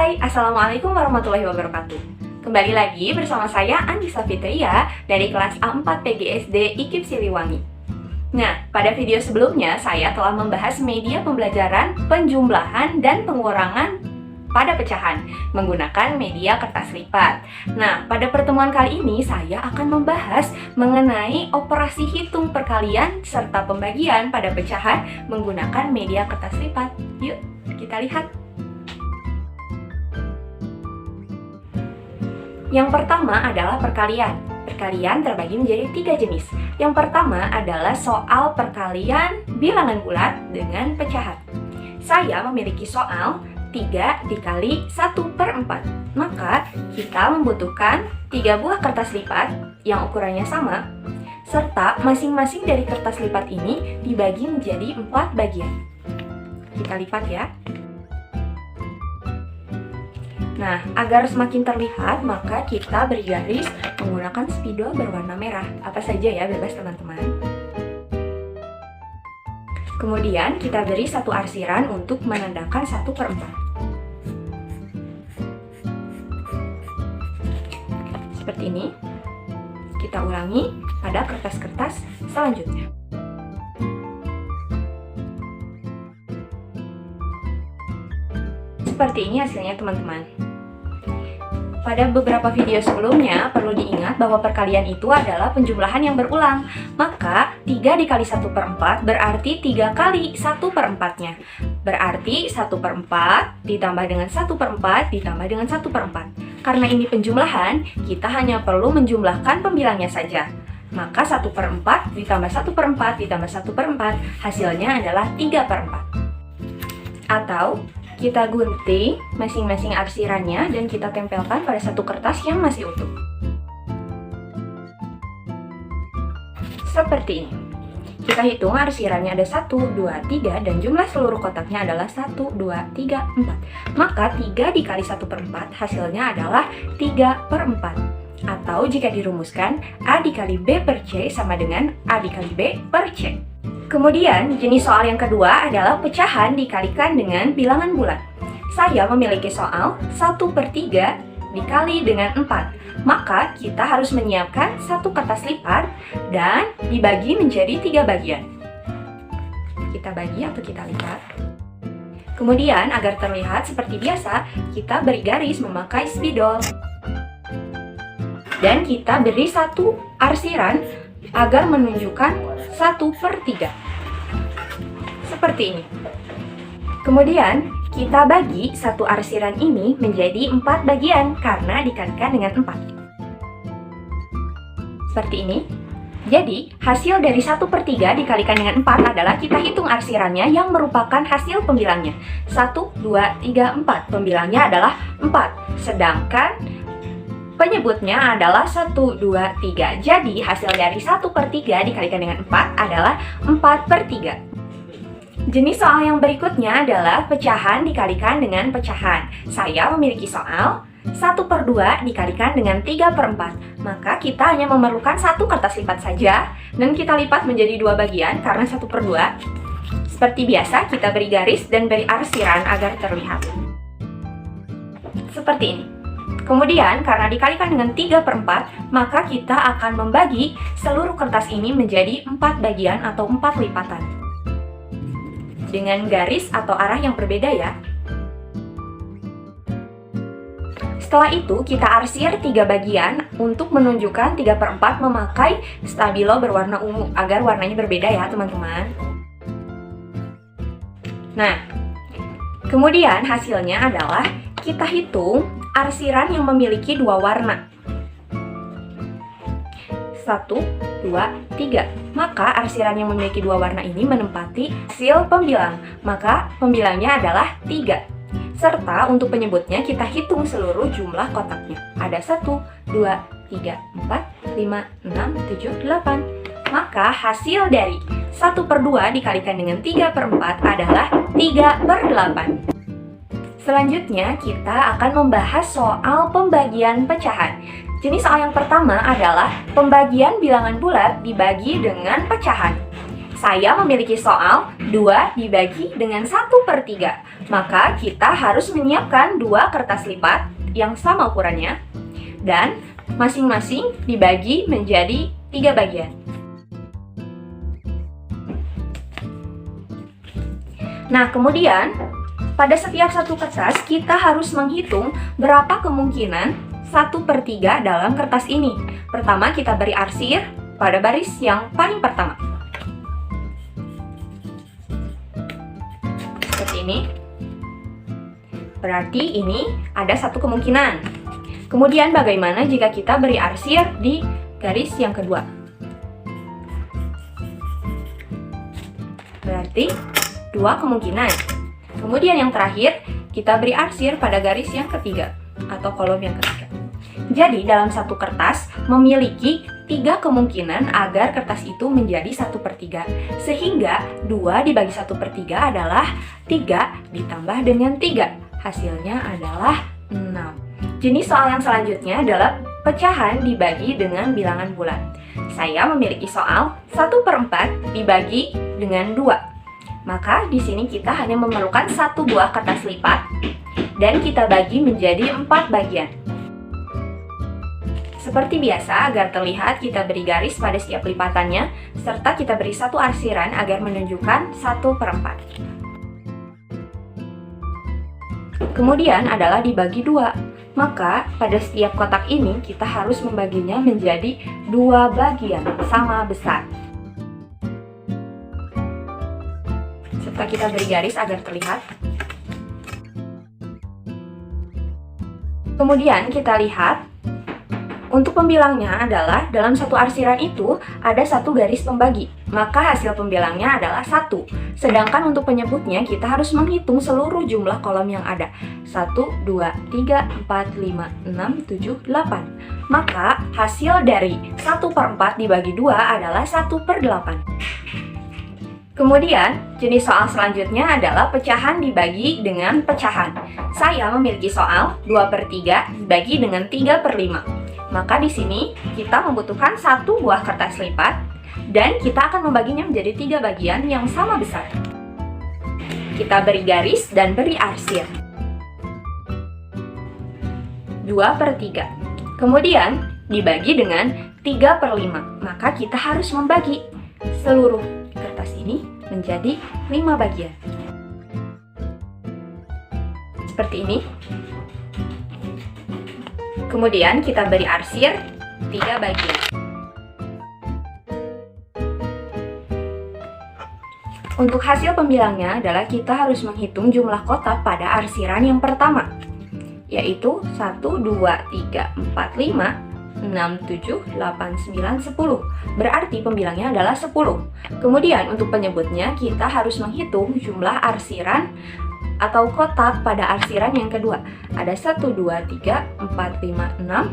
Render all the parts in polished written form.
Hai, Assalamualaikum warahmatullahi wabarakatuh. Kembali lagi bersama saya Andisa Fitria dari kelas A4 PGSD IKIP Siliwangi. Nah, pada video sebelumnya saya telah membahas media pembelajaran, penjumlahan, dan pengurangan pada pecahan menggunakan media kertas lipat. Nah, pada pertemuan kali ini saya akan membahas mengenai operasi hitung perkalian serta pembagian pada pecahan menggunakan media kertas lipat. Yuk, kita lihat. Yang pertama adalah perkalian. Perkalian terbagi menjadi 3 jenis. Yang pertama adalah soal perkalian bilangan bulat dengan pecahan. Saya memiliki soal 3 dikali 1/4. Maka kita membutuhkan 3 buah kertas lipat yang ukurannya sama, serta masing-masing dari kertas lipat ini dibagi menjadi 4 bagian. Kita lipat ya. Nah, agar semakin terlihat, maka kita beri garis menggunakan spidol berwarna merah. Apa saja ya, bebas teman-teman. Kemudian kita beri satu arsiran untuk menandakan 1/4. Seperti ini. Kita ulangi pada kertas-kertas selanjutnya. Seperti ini hasilnya teman-teman. Pada beberapa video sebelumnya perlu diingat bahwa perkalian itu adalah penjumlahan yang berulang. Maka 3 dikali 1/4 berarti 3 kali 1/4-nya. Berarti 1/4 ditambah dengan 1/4 ditambah dengan 1/4. Karena ini penjumlahan, kita hanya perlu menjumlahkan pembilangnya saja. Maka 1/4 ditambah 1/4 ditambah 1/4 hasilnya adalah 3/4. Atau kita gunting masing-masing arsirannya dan kita tempelkan pada satu kertas yang masih utuh. Seperti ini. Kita hitung arsirannya ada 1, 2, 3 dan jumlah seluruh kotaknya adalah 1, 2, 3, 4. Maka 3 dikali 1/4 hasilnya adalah 3/4. Atau jika dirumuskan, A dikali B per C sama dengan A dikali B per C. Kemudian, jenis soal yang kedua adalah pecahan dikalikan dengan bilangan bulat. Saya memiliki soal 1/3 dikali dengan 4. Maka, kita harus menyiapkan satu kertas lipat dan dibagi menjadi 3 bagian. Kita bagi atau kita lipat. Kemudian, agar terlihat seperti biasa, kita beri garis memakai spidol. Dan kita beri satu arsiran agar menunjukkan 1/3. Seperti ini. Kemudian, kita bagi satu arsiran ini menjadi 4 bagian karena dikalikan dengan 4. Seperti ini. Jadi, hasil dari 1/3 dikalikan dengan 4 adalah kita hitung arsirannya yang merupakan hasil pembilangnya. 1, 2, 3, 4. Pembilangnya adalah 4. Sedangkan penyebutnya adalah 1, 2, 3. Jadi, hasil dari 1/3 dikalikan dengan 4 adalah 4/3. Jenis soal yang berikutnya adalah pecahan dikalikan dengan pecahan. Saya memiliki soal 1/2 dikalikan dengan 3/4. Maka kita hanya memerlukan satu kertas lipat saja dan kita lipat menjadi 2 bagian karena 1/2. Seperti biasa, kita beri garis dan beri arsiran agar terlihat. Seperti ini. Kemudian, karena dikalikan dengan 3/4, maka kita akan membagi seluruh kertas ini menjadi 4 bagian atau 4 lipatan. Dengan garis atau arah yang berbeda ya. Setelah itu, kita arsir 3 bagian untuk menunjukkan 3/4 memakai stabilo berwarna ungu agar warnanya berbeda ya teman-teman. Nah, kemudian hasilnya adalah kita hitung arsiran yang memiliki 2 warna. 1, 2, 3. Maka arsiran yang memiliki 2 warna ini menempati hasil pembilang. Maka pembilangnya adalah 3. Serta untuk penyebutnya kita hitung seluruh jumlah kotaknya. Ada 1, 2, 3, 4, 5, 6, 7, 8. Maka hasil dari 1/2 dikalikan dengan 3/4 adalah 3/8. Selanjutnya, kita akan membahas soal pembagian pecahan. Jenis soal yang pertama adalah pembagian bilangan bulat dibagi dengan pecahan. Saya memiliki soal 2 dibagi dengan 1/3. Maka kita harus menyiapkan 2 kertas lipat yang sama ukurannya dan masing-masing dibagi menjadi 3 bagian. Nah, kemudian pada setiap satu kertas kita harus menghitung berapa kemungkinan 1/3 dalam kertas ini. Pertama kita beri arsir pada baris yang paling pertama. Seperti ini. Berarti ini ada 1 kemungkinan. Kemudian bagaimana jika kita beri arsir di garis yang kedua? Berarti 2 kemungkinan. Kemudian yang terakhir, kita beri arsir pada garis yang ketiga atau kolom yang ketiga. Jadi dalam satu kertas memiliki 3 kemungkinan agar kertas itu menjadi 1/3. Sehingga 2 dibagi 1/3 adalah 3 ditambah dengan 3. Hasilnya adalah 6. Jenis soal yang selanjutnya adalah pecahan dibagi dengan bilangan bulat. Saya memiliki soal 1/4 dibagi dengan 2. Maka di sini kita hanya memerlukan 1 buah kertas lipat dan kita bagi menjadi 4 bagian. Seperti biasa, agar terlihat kita beri garis pada setiap lipatannya serta kita beri 1 arsiran agar menunjukkan 1/4. Kemudian adalah dibagi 2. Maka pada setiap kotak ini kita harus membaginya menjadi 2 bagian sama besar. Serta kita beri garis agar terlihat. Kemudian kita lihat untuk pembilangnya adalah dalam satu arsiran itu ada 1 garis pembagi, maka hasil pembilangnya adalah 1. Sedangkan untuk penyebutnya kita harus menghitung seluruh jumlah kolom yang ada. 1, 2, 3, 4, 5, 6, 7, 8. Maka hasil dari 1/4 dibagi 2 adalah 1/8. Kemudian jenis soal selanjutnya adalah pecahan dibagi dengan pecahan. Saya memiliki soal 2/3 dibagi dengan 3/5. Maka di sini kita membutuhkan 1 buah kertas lipat dan kita akan membaginya menjadi 3 bagian yang sama besar. Kita beri garis dan beri arsir. 2/3. Kemudian dibagi dengan 3/5. Maka kita harus membagi seluruh kertas ini menjadi 5 bagian. Seperti ini. Kemudian kita beri arsir 3 bagian. Untuk hasil pembilangnya adalah kita harus menghitung jumlah kotak pada arsiran yang pertama, yaitu 1, 2, 3, 4, 5, 6, 7, 8, 9, 10. Berarti pembilangnya adalah 10. Kemudian untuk penyebutnya kita harus menghitung jumlah arsiran atau kotak pada arsiran yang kedua. Ada 1, 2, 3, 4, 5, 6,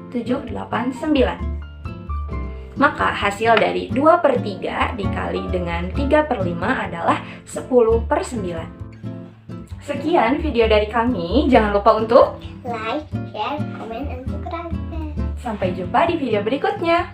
7, 8, 9. Maka hasil dari 2/3 dikali dengan 3/5 adalah 10/9. Sekian video dari kami. Jangan lupa untuk like, share, comment, and subscribe. sampai jumpa di video berikutnya.